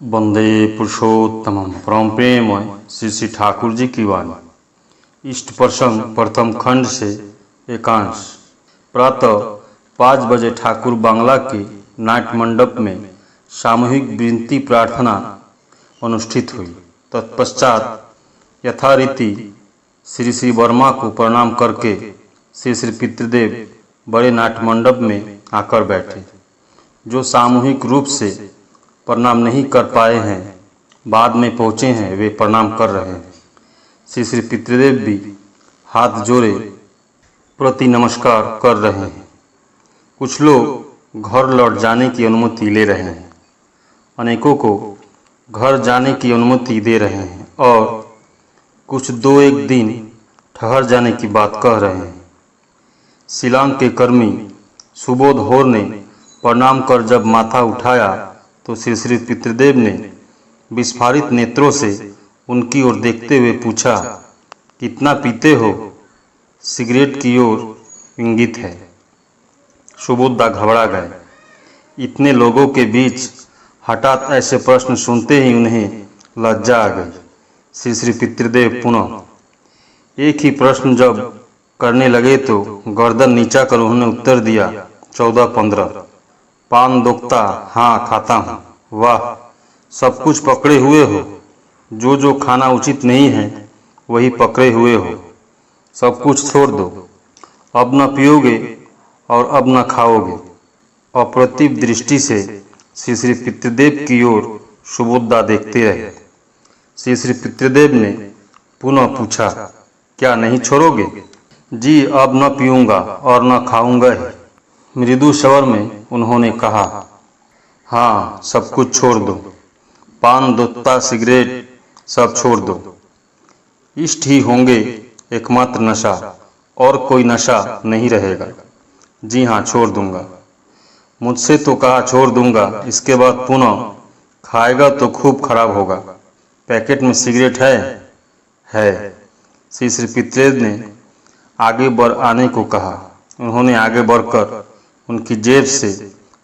वंदे पुरुषोत्तमम परम प्रेममय श्री श्री ठाकुर जी की वाणी। इष्ट प्रसंग प्रथम खंड से एकांश। प्रातः 5 बजे ठाकुर बांग्ला के नाट्य मंडप में सामूहिक विनती प्रार्थना अनुष्ठित हुई। तत्पश्चात यथारीति श्री श्री वर्मा को प्रणाम करके श्री श्री पितृदेव बड़े नाट्य मंडप में आकर बैठे। जो सामूहिक रूप से प्रणाम नहीं कर पाए हैं, बाद में पहुँचे हैं, वे प्रणाम कर रहे हैं। श्री श्री पितृदेव भी हाथ जोड़े प्रति नमस्कार कर रहे हैं। कुछ लोग घर लौट जाने की अनुमति ले रहे हैं, अनेकों को घर जाने की अनुमति दे रहे हैं और कुछ 2-1 दिन ठहर जाने की बात कह रहे हैं। शिलांग के कर्मी सुबोध होर ने प्रणाम कर जब माथा उठाया तो श्री श्री पितृदेव ने विस्फारित नेत्रों से उनकी ओर देखते हुए पूछा, कितना पीते हो? सिगरेट की ओर इंगित है। सुबोधा घबरा गए। इतने लोगों के बीच हठात ऐसे प्रश्न सुनते ही उन्हें लज्जा आ गई। श्री श्री पितृदेव पुनः एक ही प्रश्न जब करने लगे तो गर्दन नीचा कर उन्होंने उत्तर दिया, 14-15। पान दोगता? हाँ, खाता हूँ। वाह, सब कुछ पकड़े हुए हो। जो जो खाना उचित नहीं है वही पकड़े हुए हो। सब कुछ छोड़ दो। अब न पियोगे और अब न खाओगे। अप्रतिभ दृष्टि से श्री श्री पितृदेव की ओर सुबोधा देखते रहे। श्री श्री पितृदेव ने पुनः पूछा, क्या नहीं छोड़ोगे? जी, अब न पीऊँगा और न खाऊँगा ही। मृदु स्वर में उन्होंने कहा, हाँ, सब कुछ छोड़ दो। पान दोगता, सिगरेट सब छोड़ दो। इष्ट ही होंगे एकमात्र नशा, और कोई नशा नहीं रहेगा। जी हाँ, छोड़ दूंगा। मुझसे तो कहा छोड़ दूंगा, इसके बाद पुनः खाएगा तो खूब खराब होगा। पैकेट में सिगरेट है। श्री श्री पितृदेव ने आगे बढ़ आने को कहा। उन्होंने आगे बढ़कर उनकी जेब से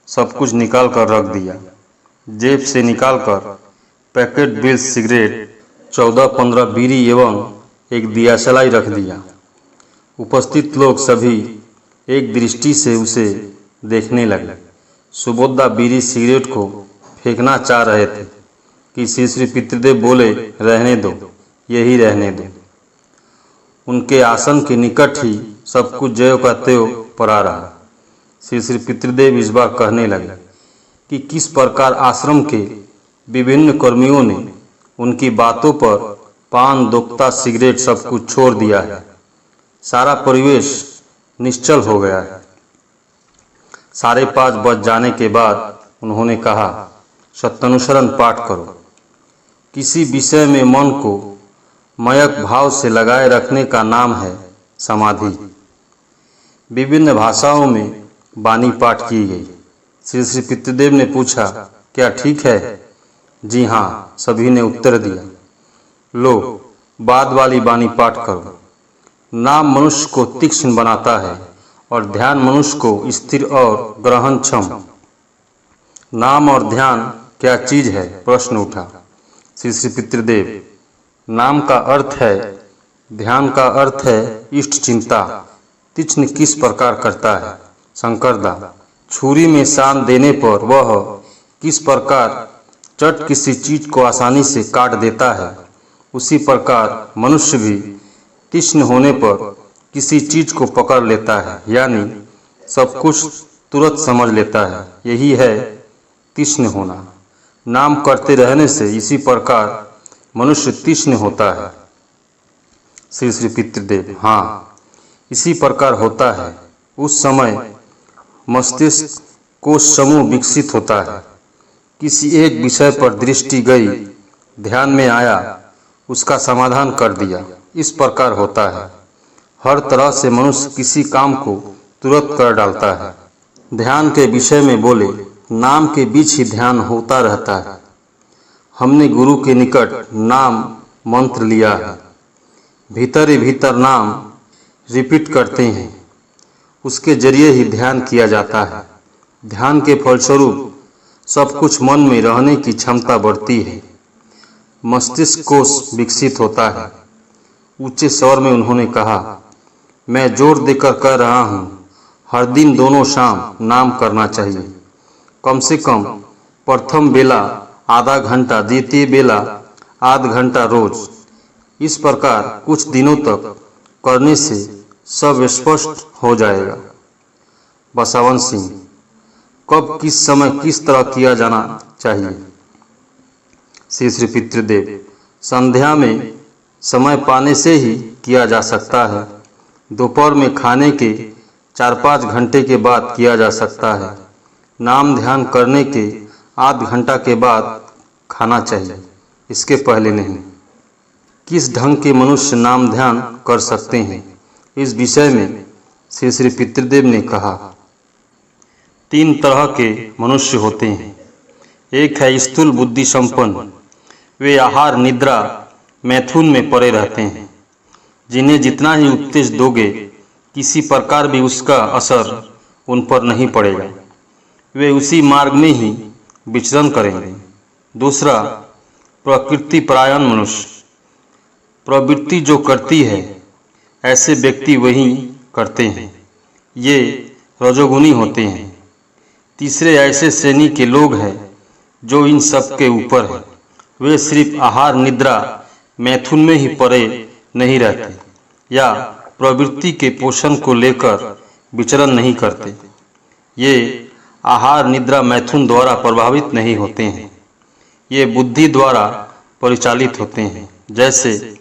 सब कुछ निकाल कर रख दिया। जेब से निकालकर पैकेट बिल, सिगरेट, 14-15 बीड़ी एवं एक दियासलाई रख दिया। उपस्थित लोग सभी एक दृष्टि से उसे देखने लगे। सुबोधा बीड़ी सिगरेट को फेंकना चाह रहे थे कि श्री श्री पितृदेव बोले, रहने दो, यही रहने दो। उनके आसन के निकट ही सब कुछ ज्यों का त्यों पड़ा रहा। श्री श्री पितृदेव इस बार कहने लगे कि किस प्रकार आश्रम के विभिन्न कर्मियों ने उनकी बातों पर पान दोगता, सिगरेट सब कुछ छोड़ दिया है। सारा परिवेश निश्चल हो गया है। 5:30 बज जाने के बाद उन्होंने कहा, सत्यानुसरण पाठ करो। किसी विषय में मन को मयक भाव से लगाए रखने का नाम है समाधि। विभिन्न भाषाओं में वाणी पाठ की गई। श्री श्री पितृदेव ने पूछा, क्या ठीक है? जी हाँ, सभी ने उत्तर दिया। लो, बाद वाली वाणी पाठ करो। नाम मनुष्य को तीक्ष्ण बनाता है और ध्यान मनुष्य को स्थिर और ग्रहणक्षम। नाम और ध्यान क्या चीज है? प्रश्न उठा। श्री श्री पितृदेव, नाम का अर्थ है, ध्यान का अर्थ है इष्ट चिंता। तीक्ष्ण किस प्रकार करता है? शंकरदा, छुरी में शान देने पर वह किस प्रकार चट किसी चीज को आसानी से काट देता है, उसी प्रकार मनुष्य भी तीक्ष्ण होने पर किसी चीज को पकड़ लेता है, यानी सब कुछ तुरंत समझ लेता है। यही है तीक्ष्ण होना। नाम करते रहने से इसी प्रकार मनुष्य तीक्ष्ण होता है। श्री श्री पितृदेव, हाँ, इसी प्रकार होता है। उस समय मस्तिष्क को समूह विकसित होता है। किसी एक विषय पर दृष्टि गई, ध्यान में आया, उसका समाधान कर दिया। इस प्रकार होता है। हर तरह से मनुष्य किसी काम को तुरंत कर डालता है। ध्यान के विषय में बोले, नाम के बीच ही ध्यान होता रहता है। हमने गुरु के निकट नाम मंत्र लिया है। भीतर ही भीतर नाम रिपीट करते हैं, उसके जरिए ही ध्यान किया जाता है। ध्यान के फलस्वरूप सब कुछ मन में रहने की क्षमता बढ़ती है, मस्तिष्क कोश विकसित होता है। ऊंचे स्वर में उन्होंने कहा, मैं जोर देकर कह रहा हूँ, हर दिन दोनों शाम नाम करना चाहिए। कम से कम प्रथम बेला आधा घंटा, द्वितीय बेला आध घंटा रोज। इस प्रकार कुछ दिनों तक करने से सब स्पष्ट हो जाएगा। बसवन सिंह, कब, किस समय, किस तरह किया जाना चाहिए? श्री श्री पितृदेव, संध्या में समय पाने से ही किया जा सकता है। दोपहर में खाने के 4-5 घंटे के बाद किया जा सकता है। नाम ध्यान करने के आध घंटा के बाद खाना चाहिए, इसके पहले नहीं। किस ढंग के मनुष्य नाम ध्यान कर सकते हैं, इस विषय में श्री श्री पितृदेव ने कहा, 3 तरह के मनुष्य होते हैं। एक है स्थूल बुद्धि संपन्न, वे आहार, निद्रा, मैथुन में पड़े रहते हैं, जिन्हें जितना ही उपदेश दोगे किसी प्रकार भी उसका असर उन पर नहीं पड़ेगा। वे उसी मार्ग में ही विचरण करेंगे। दूसरा, प्रकृति परायण मनुष्य, प्रवृत्ति जो करती है ऐसे व्यक्ति वही करते हैं, ये रजोगुणी होते हैं। तीसरे ऐसे श्रेणी के लोग हैं जो इन सब के ऊपर है, वे सिर्फ आहार, निद्रा, मैथुन में ही पड़े नहीं रहते या प्रवृत्ति के पोषण को लेकर विचरण नहीं करते। ये आहार, निद्रा, मैथुन द्वारा प्रभावित नहीं होते हैं, ये बुद्धि द्वारा परिचालित होते हैं। जैसे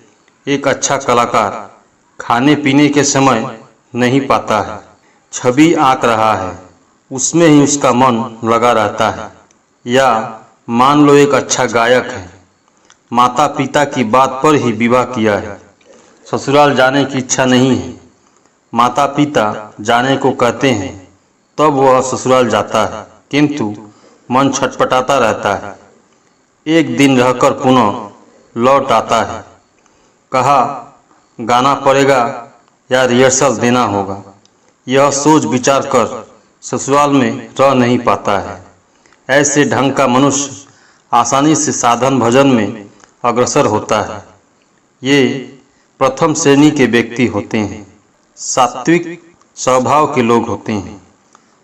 एक अच्छा कलाकार खाने पीने के समय नहीं पाता है, छवि आंक रहा है, उसमें ही उसका मन लगा रहता है। या मान लो एक अच्छा गायक है, माता पिता की बात पर ही विवाह किया है, ससुराल जाने की इच्छा नहीं है, माता पिता जाने को कहते हैं तब वह ससुराल जाता है, किंतु मन छटपटाता रहता है। एक दिन रहकर पुनः लौट आता है, कहा गाना पड़ेगा या रिहर्सल देना होगा, यह सोच विचार कर ससुराल में रह नहीं पाता है। ऐसे ढंग का मनुष्य आसानी से साधन भजन में अग्रसर होता है। ये प्रथम श्रेणी के व्यक्ति होते हैं, सात्विक स्वभाव के लोग होते हैं।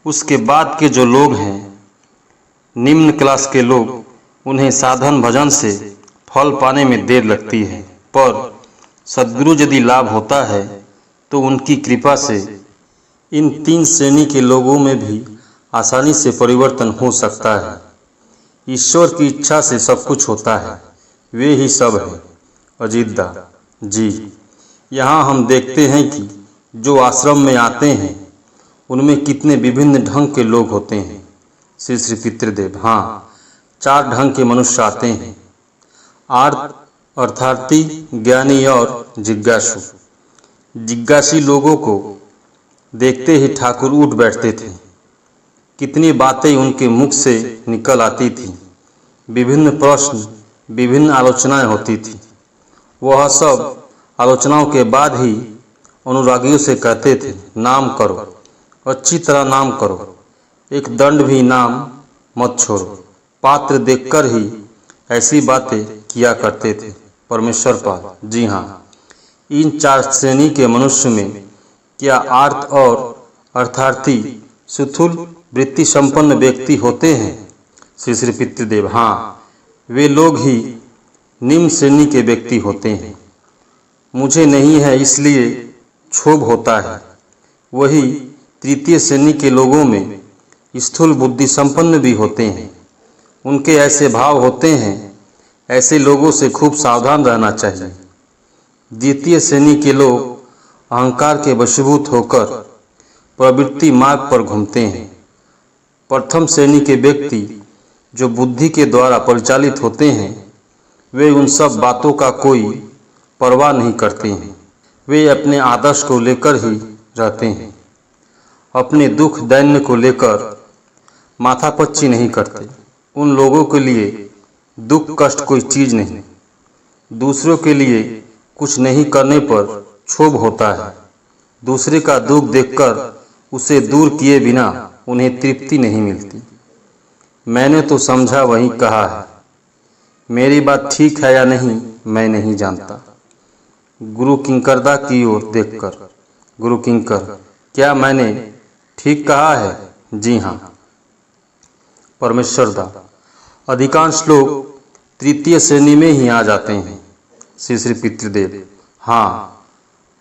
उसके बाद के जो लोग हैं निम्न क्लास के लोग, उन्हें साधन भजन से फल पाने में देर लगती है, पर सद्गुरु यदि लाभ होता है तो उनकी कृपा से इन 3 श्रेणी के लोगों में भी आसानी से परिवर्तन हो सकता है। ईश्वर की इच्छा से सब कुछ होता है, वे ही सब है। अजितदा जी, यहाँ हम देखते हैं कि जो आश्रम में आते हैं उनमें कितने विभिन्न ढंग के लोग होते हैं। श्री श्री पितृदेव, हाँ, 4 ढंग के मनुष्य आते हैं, आर्त, अर्थार्थी, ज्ञानी और जिज्ञासु। जिज्ञासी लोगों को देखते ही ठाकुर उठ बैठते थे। कितनी बातें उनके मुख से निकल आती थी, विभिन्न प्रश्न, विभिन्न आलोचनाएं होती थी। वह सब आलोचनाओं के बाद ही अनुरागियों से कहते थे, नाम करो, अच्छी तरह नाम करो, एक दंड भी नाम मत छोड़ो। पात्र देखकर ही ऐसी बातें किया करते थे। परमेश्वर पाल, जी हाँ, इन 4 श्रेणी के मनुष्य में क्या आर्त और अर्थार्थी स्थूल वृत्ति संपन्न व्यक्ति होते हैं? श्री श्री पितृदेव, हाँ, वे लोग ही निम्न श्रेणी के व्यक्ति होते हैं। मुझे नहीं है इसलिए क्षोभ होता है। वही तृतीय श्रेणी के लोगों में स्थूल बुद्धि संपन्न भी होते हैं, उनके ऐसे भाव होते हैं। ऐसे लोगों से खूब सावधान रहना चाहिए। द्वितीय श्रेणी के लोग अहंकार के वशीभूत होकर प्रवृत्ति मार्ग पर घूमते हैं। प्रथम श्रेणी के व्यक्ति जो बुद्धि के द्वारा परिचालित होते हैं, वे उन सब बातों का कोई परवाह नहीं करते हैं। वे अपने आदर्श को लेकर ही रहते हैं, अपने दुख दैन्य को लेकर माथापच्ची नहीं करते। उन लोगों के लिए दुख कष्ट कोई चीज नहीं। दूसरों के लिए कुछ नहीं करने पर क्षोभ होता है। दूसरे का दुख देखकर उसे दूर किए बिना उन्हें तृप्ति नहीं मिलती। मैंने तो समझा वही कहा है। मेरी बात ठीक है या नहीं मैं नहीं जानता। गुरु किंकरदा की ओर देखकर, गुरु किंकर, क्या मैंने ठीक कहा है? जी हाँ। परमेश्वरदा, अधिकांश लोग तृतीय श्रेणी में ही आ जाते हैं। श्री श्री पितृदेव, हाँ,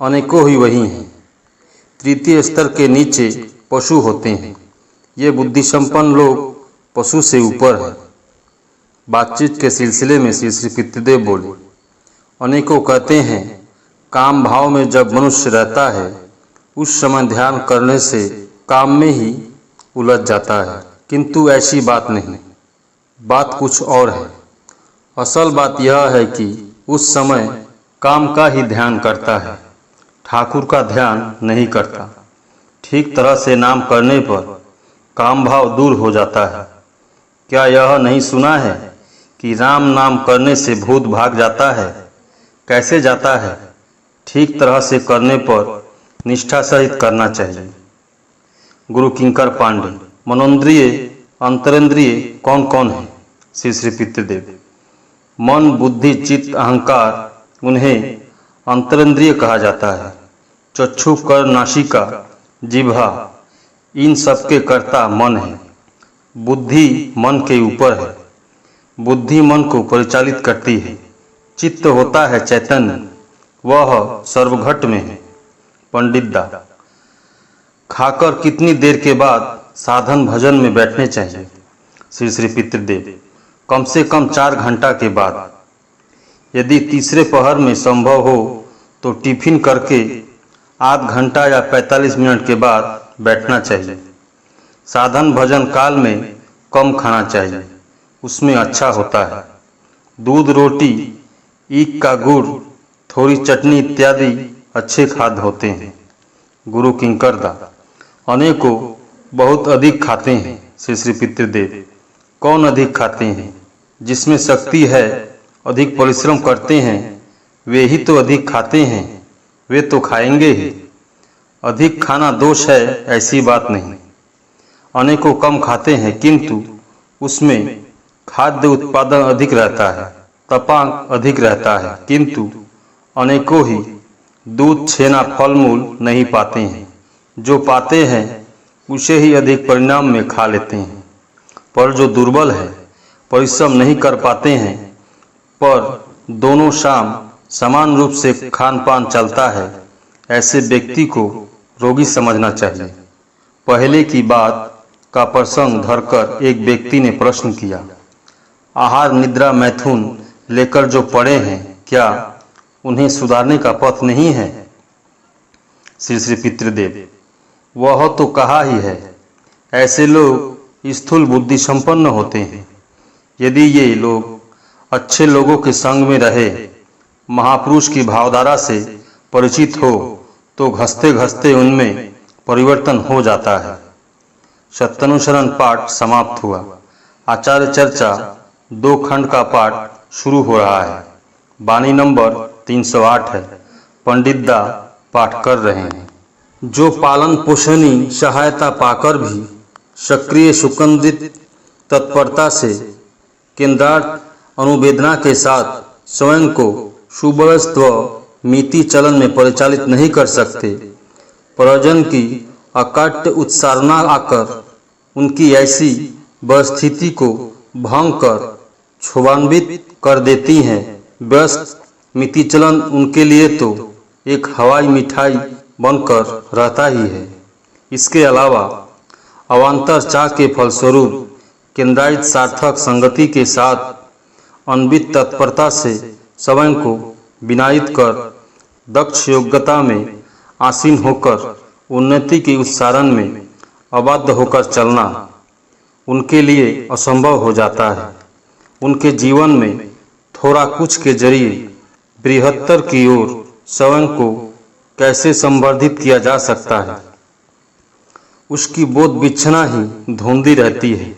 अनेकों ही वही हैं। तृतीय स्तर के नीचे पशु होते हैं। ये बुद्धि संपन्न लोग पशु से ऊपर है। बातचीत के सिलसिले में श्री श्री पितृदेव बोले, अनेकों कहते हैं काम भाव में जब मनुष्य रहता है उस समय ध्यान करने से काम में ही उलझ जाता है, किंतु ऐसी बात नहीं। बात कुछ और है। असल बात यह है कि उस समय काम का ही ध्यान करता है, ठाकुर का ध्यान नहीं करता। ठीक तरह से नाम करने पर काम भाव दूर हो जाता है। क्या यह नहीं सुना है कि राम नाम करने से भूत भाग जाता है? कैसे जाता है? ठीक तरह से करने पर निष्ठा सहित करना चाहिए। गुरु किंकर पांडे, मनोन्द्रिय अंतरेंद्रिय कौन कौन है? श्री श्री पितृदेव, मन, बुद्धि, चित्त, अहंकार, उन्हें अंतरेंद्रिय कहा जाता है। चक्षु, कर्ण, नासिका, जिह्वा, इन सबके कर्ता मन है। बुद्धि मन के ऊपर है। बुद्धि मन को परिचालित करती है। चित्त होता है चैतन्य, वह सर्वघट में है। पंडित दा, खाकर कितनी देर के बाद साधन भजन में बैठने चाहिए? श्री श्री पितृदेव, कम से कम 4 घंटा के बाद। यदि तीसरे पहर में संभव हो तो टिफिन करके आध घंटा या 45 मिनट के बाद बैठना चाहिए। साधन भजन काल में कम खाना चाहिए, उसमें अच्छा होता है। दूध, रोटी, ईख का गुड़, थोड़ी चटनी इत्यादि अच्छे खाद्य होते हैं। गुरु किंकरदा, अनेकों बहुत अधिक खाते हैं। श्री श्री पितृदेव, कौन अधिक खाते हैं? जिसमें शक्ति है, अधिक परिश्रम करते हैं, वे ही तो अधिक खाते हैं। वे तो खाएंगे ही। अधिक खाना दोष है ऐसी बात नहीं। अनेकों कम खाते हैं किंतु उसमें खाद्य उत्पादन अधिक रहता है, तपांक अधिक रहता है, किंतु अनेकों ही दूध, छेना, फल मूल नहीं पाते हैं। जो पाते हैं उसे ही अधिक परिणाम में खा लेते हैं। पर जो दुर्बल है, परिश्रम नहीं कर पाते हैं, पर दोनों शाम समान रूप से खान पान चलता है, ऐसे व्यक्ति को रोगी समझना चाहिए। पहले की बात का प्रसंग धरकर एक व्यक्ति ने प्रश्न किया, आहार, निद्रा, मैथुन लेकर जो पड़े हैं, क्या उन्हें सुधारने का पथ नहीं है? श्री श्री पितृदेव, वह तो कहा ही है। ऐसे लोग स्थूल बुद्धि संपन्न होते हैं। यदि ये लोग अच्छे लोगों के संग में रहे, महापुरुष की भावधारा से परिचित हो तो घसते घसते उनमें परिवर्तन हो जाता है। सत्यानुसरण पाठ समाप्त हुआ। आचार्य चर्चा 2 खंड का पाठ शुरू हो रहा है। वाणी नंबर 308 है। पंडित दा पाठ कर रहे हैं। जो पालन पोषणी सहायता पाकर भी सक्रिय सुकेंद्रित तत्परता से केंद्रार्थ अनुवेदना के साथ स्वयं को सुव्यवस्थित व मिति चलन में परिचालित नहीं कर सकते, प्रयोजन की अकाट्य उत्सारणा आकर उनकी ऐसी परिस्थिति को भंग कर क्षोभान्वित कर देती हैं। व्यस्त मिति चलन उनके लिए तो एक हवाई मिठाई बनकर रहता ही है। इसके अलावा अवान्तर चाह के फलस्वरूप केंद्रायित सार्थक संगति के साथ अन्वित तत्परता से स्वयं को विनायित कर दक्ष योग्यता में आसीन होकर उन्नति के उत्सारण में अबाध्य होकर चलना उनके लिए असंभव हो जाता है। उनके जीवन में थोड़ा कुछ के जरिए बृहत्तर की ओर स्वयं को कैसे संवर्धित किया जा सकता है, उसकी बोध बिछना ही धुंधी रहती है।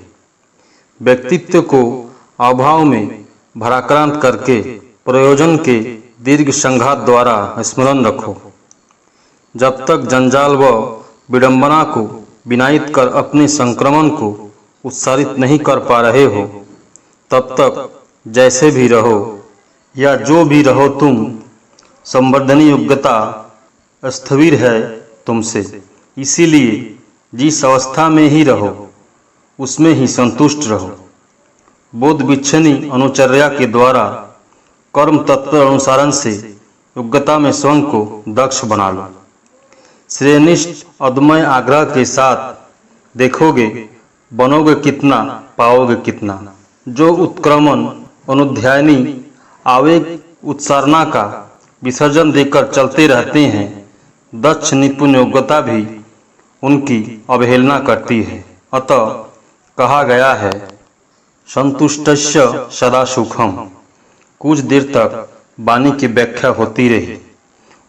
व्यक्तित्व को अभाव में भराक्रांत करके प्रयोजन के दीर्घ संघात द्वारा स्मरण रखो। जब तक जंजाल व विडंबना को विनायित कर अपने संक्रमण को उत्साहित नहीं कर पा रहे हो, तब तक जैसे भी रहो या जो भी रहो तुम, संवर्धनी योग्यता स्थविर है तुमसे। इसीलिए जिस अवस्था में ही रहो उसमें ही संतुष्ट रहो। बोध विच्छिन्नी अनुचर्या के द्वारा कर्म तत्व अनुसारण से योग्यता में स्वयं को दक्ष बना लो। श्रेयनिष्ठ अदम्य आग्रह के साथ देखोगे बनोगे कितना, पाओगे कितना। जो उत्क्रमण अनुध्यायनी आवेग उत्सारणा का विसर्जन देकर चलते रहते हैं, दक्ष निपुण योग्यता भी उनकी अवहेलना करती है। अतः कहा गया है, संतुष्टस्य सदा सुखम। कुछ देर तक वाणी की व्याख्या होती रही।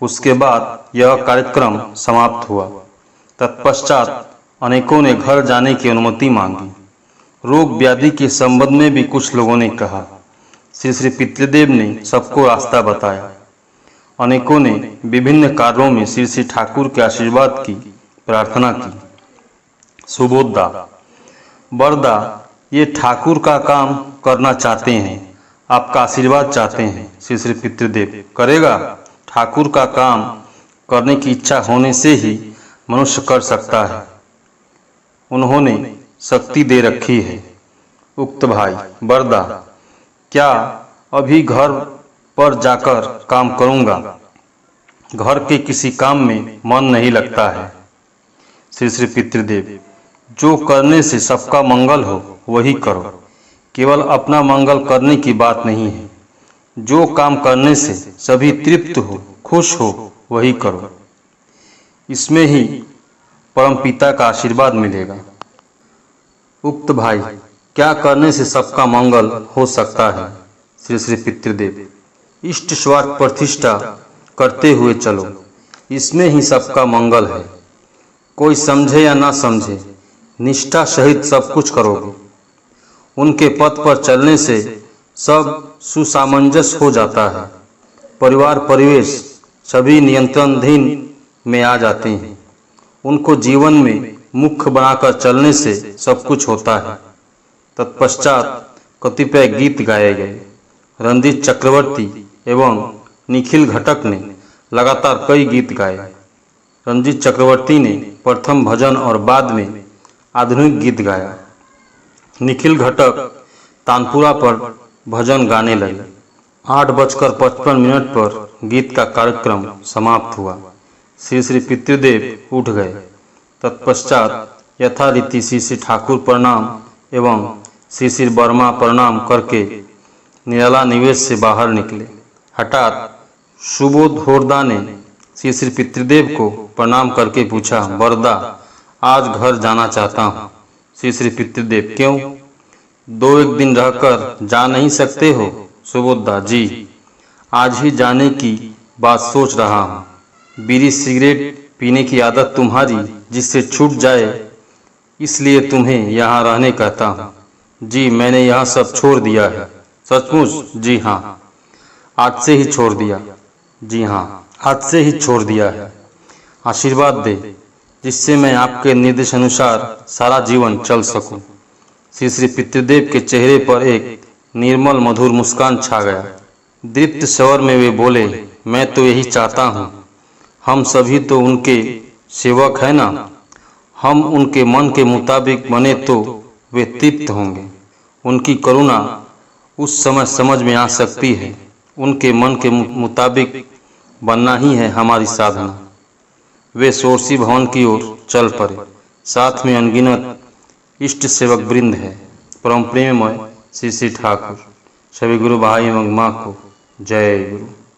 उसके बाद यह कार्यक्रम समाप्त हुआ। तत्पश्चात अनेकों ने घर जाने की अनुमति मांगी। रोग व्याधि के संबंध में भी कुछ लोगों ने कहा। श्री पितृदेव ने सबको रास्ता बताया। अनेकों ने विभिन्न कार्यों में श्री ठाकुर के आशीर्वाद की प्रार्थना की। सुबोधा, बरदा, ये ठाकुर का काम करना चाहते हैं, आपका आशीर्वाद चाहते हैं। श्री पितृदेव, करेगा। ठाकुर का काम करने की इच्छा होने से ही मनुष्य कर सकता है। उन्होंने शक्ति दे रखी है। उक्त भाई, बरदा, क्या अभी घर पर जाकर काम करूंगा। घर के किसी काम में मन नहीं लगता है। श्री पितृदेव, जो करने से सबका मंगल हो वही करो। केवल अपना मंगल करने की बात नहीं है। जो काम करने से सभी तृप्त हो, खुश हो, वही करो। इसमें ही परमपिता का आशीर्वाद मिलेगा। उक्त भाई, क्या करने से सबका मंगल हो सकता है। श्री पितृदेव, इष्ट स्वार्थ प्रतिष्ठा करते हुए चलो, इसमें ही सबका मंगल है। कोई समझे या ना समझे, निष्ठा सहित सब कुछ करोगे। उनके पथ पर चलने से सब सुसामंजस्य हो जाता है। परिवार परिवेश सभी नियंत्रणाधीन में आ जाते हैं। उनको जीवन में मुख्य बनाकर चलने से सब कुछ होता है। तत्पश्चात कतिपय गीत गाए गए। रणजीत चक्रवर्ती एवं निखिल घटक ने लगातार कई गीत गाए। रणजीत चक्रवर्ती ने प्रथम भजन और बाद में आधुनिक गीत गाया। निखिल घटक तानपुरा पर भजन गाने लगे। 8:55 पर गीत का कार्यक्रम समाप्त हुआ। श्री पितृदेव उठ गए। तत्पश्चात यथारीति श्री ठाकुर प्रणाम एवं श्री वर्मा प्रणाम करके निराला निवेश से बाहर निकले। हठात सुबोध होरदा ने श्री पितृदेव को प्रणाम करके पूछा, बरदा, आज घर जाना चाहता हूँ। श्री पितृदेव, क्यों? 2-1 दिन रहकर जा नहीं सकते हो? सुबोधा, जी, आज ही जाने की बात सोच रहा हूँ। बीड़ी सिगरेट पीने की आदत तुम्हारी जिससे छूट जाए, इसलिए तुम्हें यहाँ रहने कहता हूँ। जी, मैंने यहाँ सब छोड़ दिया है। सचमुच? जी हाँ, आज से ही छोड़ दिया। जी हाँ, आज से ही छोड़ दिया है। आशीर्वाद दे, जिससे मैं आपके निर्देश अनुसार सारा जीवन चल सकूं। श्री पितृदेव के चेहरे पर एक निर्मल मधुर मुस्कान छा गया। दीप्त स्वर में वे बोले, मैं तो यही चाहता हूँ। हम सभी तो उनके सेवक हैं ना। हम उनके मन के मुताबिक बने तो वे तृप्त होंगे। उनकी करुणा उस समय समझ में आ सकती है। उनके मन के मुताबिक बनना ही है हमारी साधना। वे सोरसी भवन की ओर चल पड़े। साथ में अनगिनत इष्ट सेवक वृंद है। परम प्रेममय श्री ठाकुर। सभी गुरु भाई एवं माँ को जय गुरु।